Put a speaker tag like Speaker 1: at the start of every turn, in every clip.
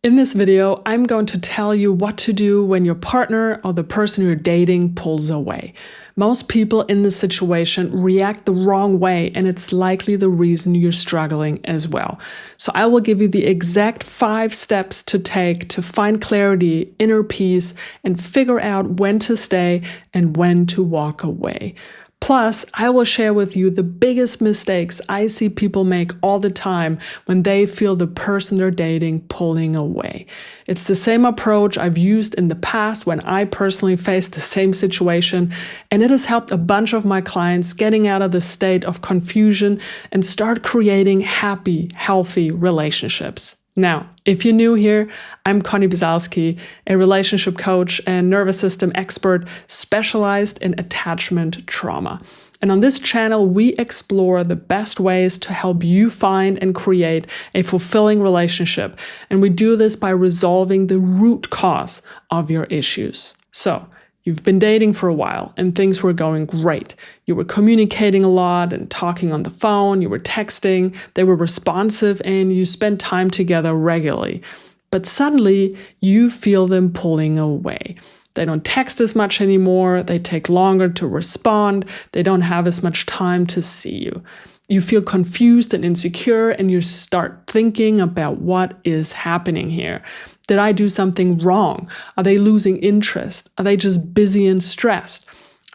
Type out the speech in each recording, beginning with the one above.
Speaker 1: In this video, I'm going to tell you what to do when your partner or the person you're dating pulls away. Most people in this situation react the wrong way, and it's likely the reason you're struggling as well. So I will give you the exact 5 steps to take to find clarity, inner peace, and figure out when to stay and when to walk away. Plus, I will share with you the biggest mistakes I see people make all the time when they feel the person they're dating pulling away. It's the same approach I've used in the past when I personally faced the same situation, and it has helped a bunch of my clients getting out of the state of confusion and start creating happy, healthy relationships. Now, if you're new here, I'm Connie Bizalski, a relationship coach and nervous system expert specialized in attachment trauma. And on this channel, we explore the best ways to help you find and create a fulfilling relationship. And we do this by resolving the root cause of your issues. So, you've been dating for a while and things were going great. You were communicating a lot and talking on the phone, you were texting, they were responsive, and you spent time together regularly. But suddenly, you feel them pulling away. They don't text as much anymore, they take longer to respond, they don't have as much time to see you. You feel confused and insecure, and you start thinking about what is happening here. Did I do something wrong? Are they losing interest? Are they just busy and stressed?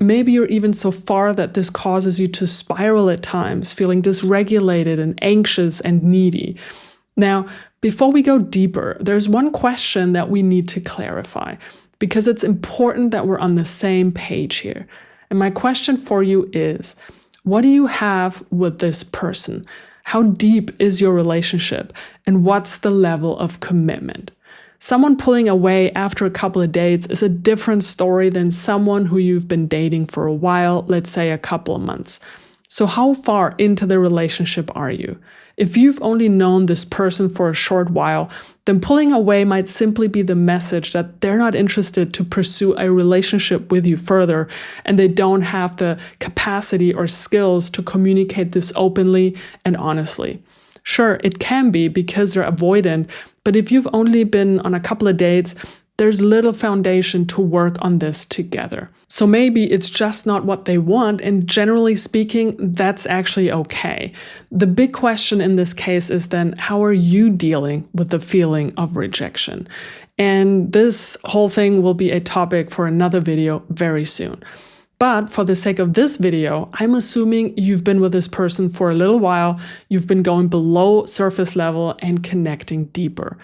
Speaker 1: Maybe you're even so far that this causes you to spiral at times, feeling dysregulated and anxious and needy. Now, before we go deeper, there's one question that we need to clarify, because it's important that we're on the same page here. And my question for you is, what do you have with this person? How deep is your relationship? And what's the level of commitment? Someone pulling away after a couple of dates is a different story than someone who you've been dating for a while, let's say a couple of months. So how far into the relationship are you? If you've only known this person for a short while, then pulling away might simply be the message that they're not interested to pursue a relationship with you further, and they don't have the capacity or skills to communicate this openly and honestly. Sure, it can be because they're avoidant, but if you've only been on a couple of dates, there's little foundation to work on this together. So maybe it's just not what they want, and generally speaking, that's actually okay. The big question in this case is then, how are you dealing with the feeling of rejection? And this whole thing will be a topic for another video very soon. But for the sake of this video, I'm assuming you've been with this person for a little while, you've been going below surface level and connecting deeper.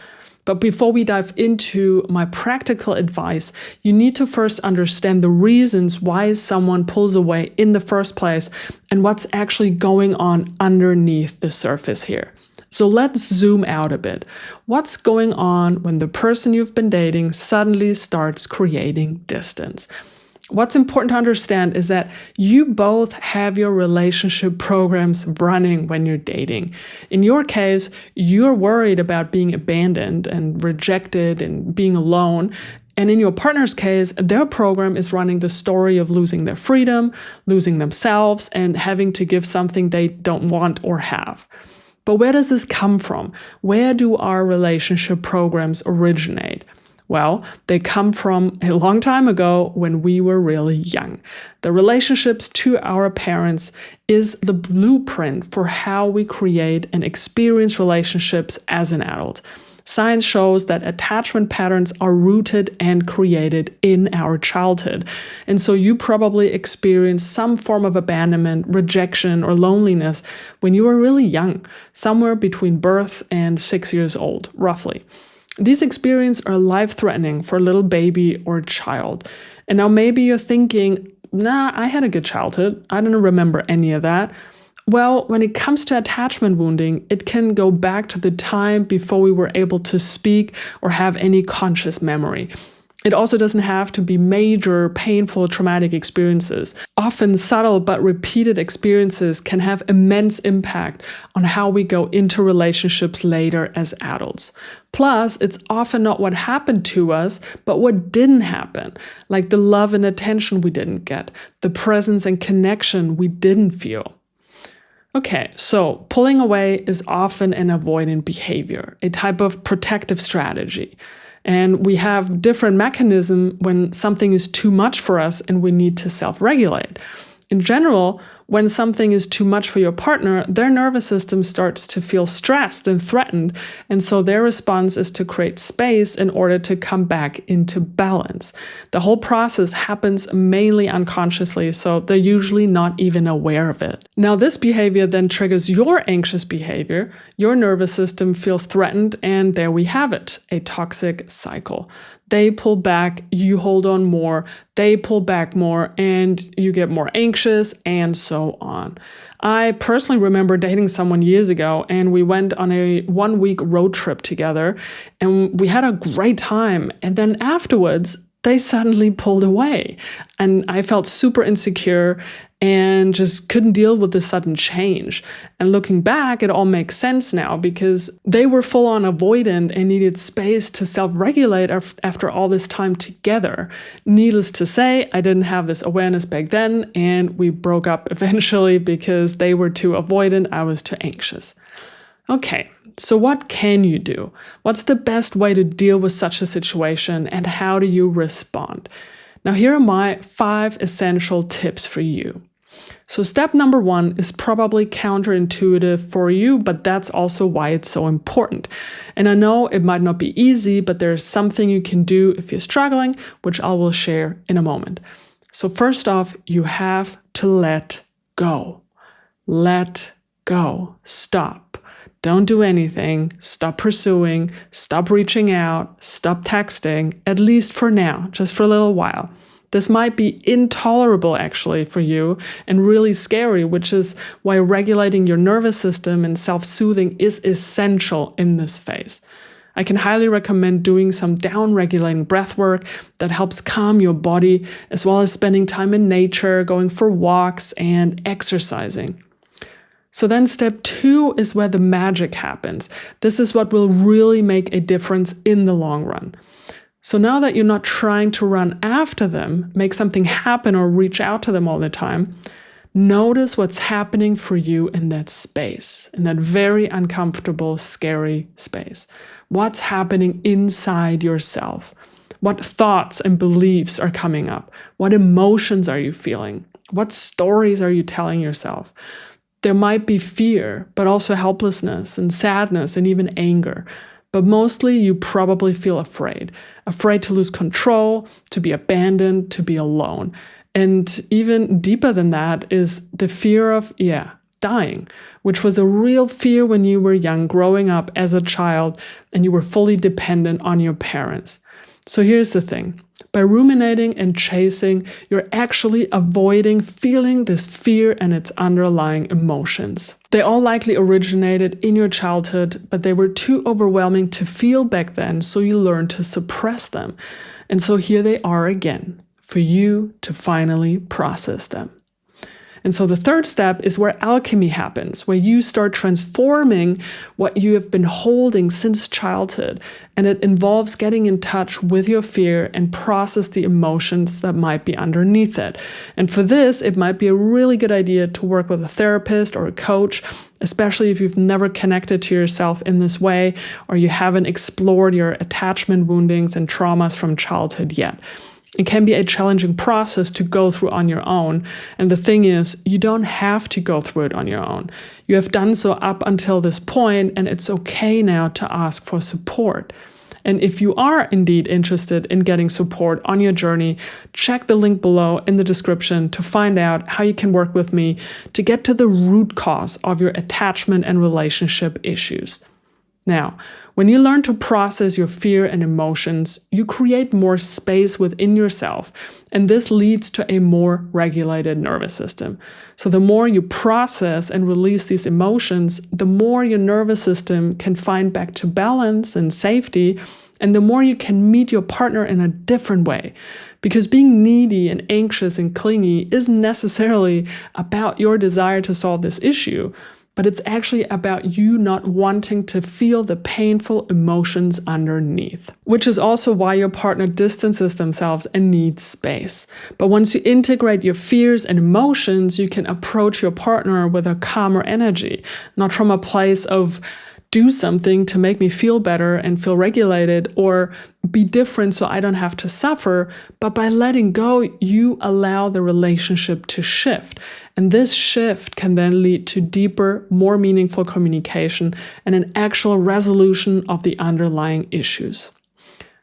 Speaker 1: But before we dive into my practical advice, you need to first understand the reasons why someone pulls away in the first place and what's actually going on underneath the surface here. So let's zoom out a bit. What's going on when the person you've been dating suddenly starts creating distance? What's important to understand is that you both have your relationship programs running when you're dating. In your case, you're worried about being abandoned and rejected and being alone. And in your partner's case, their program is running the story of losing their freedom, losing themselves, and having to give something they don't want or have. But where does this come from? Where do our relationship programs originate? Well, they come from a long time ago when we were really young. The relationships to our parents is the blueprint for how we create and experience relationships as an adult. Science shows that attachment patterns are rooted and created in our childhood. And so you probably experienced some form of abandonment, rejection, or loneliness when you were really young, somewhere between birth and 6 years old, roughly. These experiences are life-threatening for a little baby or child. And now maybe you're thinking, nah, I had a good childhood. I don't remember any of that. Well, when it comes to attachment wounding, it can go back to the time before we were able to speak or have any conscious memory. It also doesn't have to be major, painful, traumatic experiences. Often subtle but repeated experiences can have immense impact on how we go into relationships later as adults. Plus, it's often not what happened to us, but what didn't happen, like the love and attention we didn't get, the presence and connection we didn't feel. Okay, so pulling away is often an avoidant behavior, a type of protective strategy. And we have different mechanisms when something is too much for us and we need to self-regulate. In general, when something is too much for your partner, their nervous system starts to feel stressed and threatened, and so their response is to create space in order to come back into balance. The whole process happens mainly unconsciously, so they're usually not even aware of it. Now, this behavior then triggers your anxious behavior, your nervous system feels threatened, and there we have it, a toxic cycle. They pull back, you hold on more, they pull back more, and you get more anxious, and so on. I personally remember dating someone years ago, and we went on a 1-week road trip together, and we had a great time. And then afterwards, they suddenly pulled away, and I felt super insecure and just couldn't deal with the sudden change. And looking back, it all makes sense now because they were full on avoidant and needed space to self-regulate after all this time together. Needless to say, I didn't have this awareness back then, and we broke up eventually because they were too avoidant, I was too anxious. Okay, so what can you do? What's the best way to deal with such a situation, and how do you respond? Now, here are my 5 essential tips for you. So step number 1 is probably counterintuitive for you, but that's also why it's so important. And I know it might not be easy, but there's something you can do if you're struggling, which I will share in a moment. So first off, you have to let go. Let go. Stop. Don't do anything. Stop pursuing. Stop reaching out. Stop texting, at least for now, just for a little while. This might be intolerable actually for you and really scary, which is why regulating your nervous system and self-soothing is essential in this phase. I can highly recommend doing some down-regulating breath work that helps calm your body, as well as spending time in nature, going for walks, and exercising. So then step 2 is where the magic happens. This is what will really make a difference in the long run. So now that you're not trying to run after them, make something happen, or reach out to them all the time, notice what's happening for you in that space, in that very uncomfortable, scary space. What's happening inside yourself? What thoughts and beliefs are coming up? What emotions are you feeling? What stories are you telling yourself? There might be fear, but also helplessness and sadness and even anger. But mostly you probably feel afraid to lose control, to be abandoned, to be alone. And even deeper than that is the fear of, dying, which was a real fear when you were young, growing up as a child, and you were fully dependent on your parents. So here's the thing. By ruminating and chasing, you're actually avoiding feeling this fear and its underlying emotions. They all likely originated in your childhood, but they were too overwhelming to feel back then, so you learned to suppress them. And so here they are again, for you to finally process them. And so the third step is where alchemy happens, where you start transforming what you have been holding since childhood. And it involves getting in touch with your fear and process the emotions that might be underneath it. And for this, it might be a really good idea to work with a therapist or a coach, especially if you've never connected to yourself in this way, or you haven't explored your attachment woundings and traumas from childhood yet. It can be a challenging process to go through on your own. And the thing is, you don't have to go through it on your own. You have done so up until this point, and it's okay now to ask for support. And if you are indeed interested in getting support on your journey, check the link below in the description to find out how you can work with me to get to the root cause of your attachment and relationship issues. Now, when you learn to process your fear and emotions, you create more space within yourself, and this leads to a more regulated nervous system. So the more you process and release these emotions, the more your nervous system can find back to balance and safety, and the more you can meet your partner in a different way. Because being needy and anxious and clingy isn't necessarily about your desire to solve this issue. but it's actually about you not wanting to feel the painful emotions underneath, which is also why your partner distances themselves and needs space. But once you integrate your fears and emotions, you can approach your partner with a calmer energy, not from a place of do something to make me feel better and feel regulated, or be different so I don't have to suffer, but by letting go, you allow the relationship to shift. And this shift can then lead to deeper, more meaningful communication and an actual resolution of the underlying issues.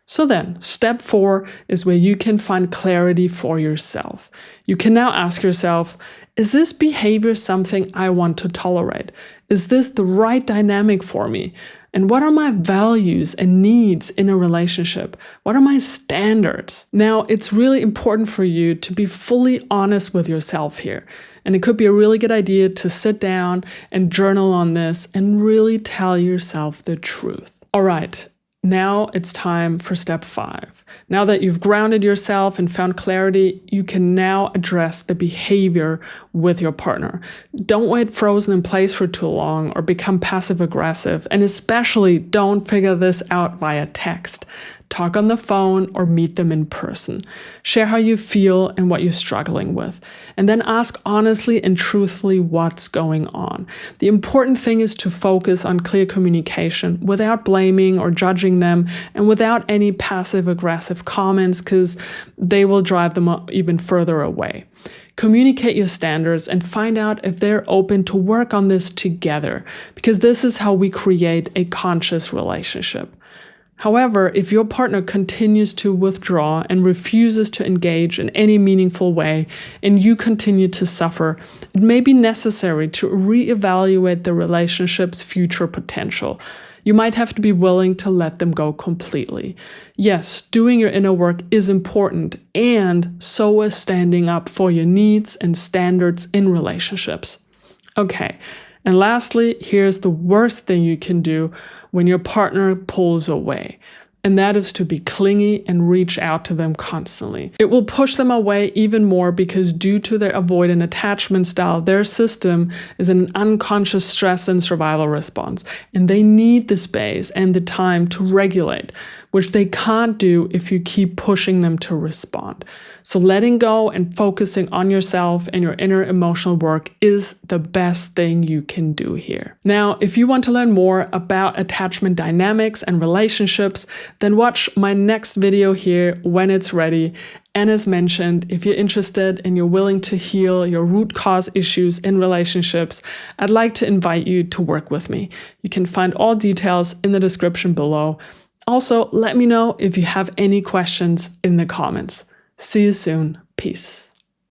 Speaker 1: So then, step 4 is where you can find clarity for yourself. You can now ask yourself, is this behavior something I want to tolerate? Is this the right dynamic for me? And what are my values and needs in a relationship? What are my standards? Now, it's really important for you to be fully honest with yourself here. And it could be a really good idea to sit down and journal on this and really tell yourself the truth. All right. Now it's time for step 5. Now that you've grounded yourself and found clarity, you can now address the behavior with your partner. Don't wait frozen in place for too long or become passive aggressive, and especially don't figure this out via text. Talk on the phone or meet them in person. Share how you feel and what you're struggling with. And then ask honestly and truthfully what's going on. The important thing is to focus on clear communication without blaming or judging them and without any passive-aggressive comments, because they will drive them even further away. Communicate your standards and find out if they're open to work on this together, because this is how we create a conscious relationship. However, if your partner continues to withdraw and refuses to engage in any meaningful way, and you continue to suffer, it may be necessary to reevaluate the relationship's future potential. You might have to be willing to let them go completely. Yes, doing your inner work is important, and so is standing up for your needs and standards in relationships. Okay. And lastly, here's the worst thing you can do when your partner pulls away. And that is to be clingy and reach out to them constantly. It will push them away even more because due to their avoidant attachment style, their system is in an unconscious stress and survival response. And they need the space and the time to regulate, which they can't do if you keep pushing them to respond. So letting go and focusing on yourself and your inner emotional work is the best thing you can do here. Now, if you want to learn more about attachment dynamics and relationships, then watch my next video here when it's ready. And as mentioned, if you're interested and you're willing to heal your root cause issues in relationships, I'd like to invite you to work with me. You can find all details in the description below. Also, let me know if you have any questions in the comments. See you soon. Peace.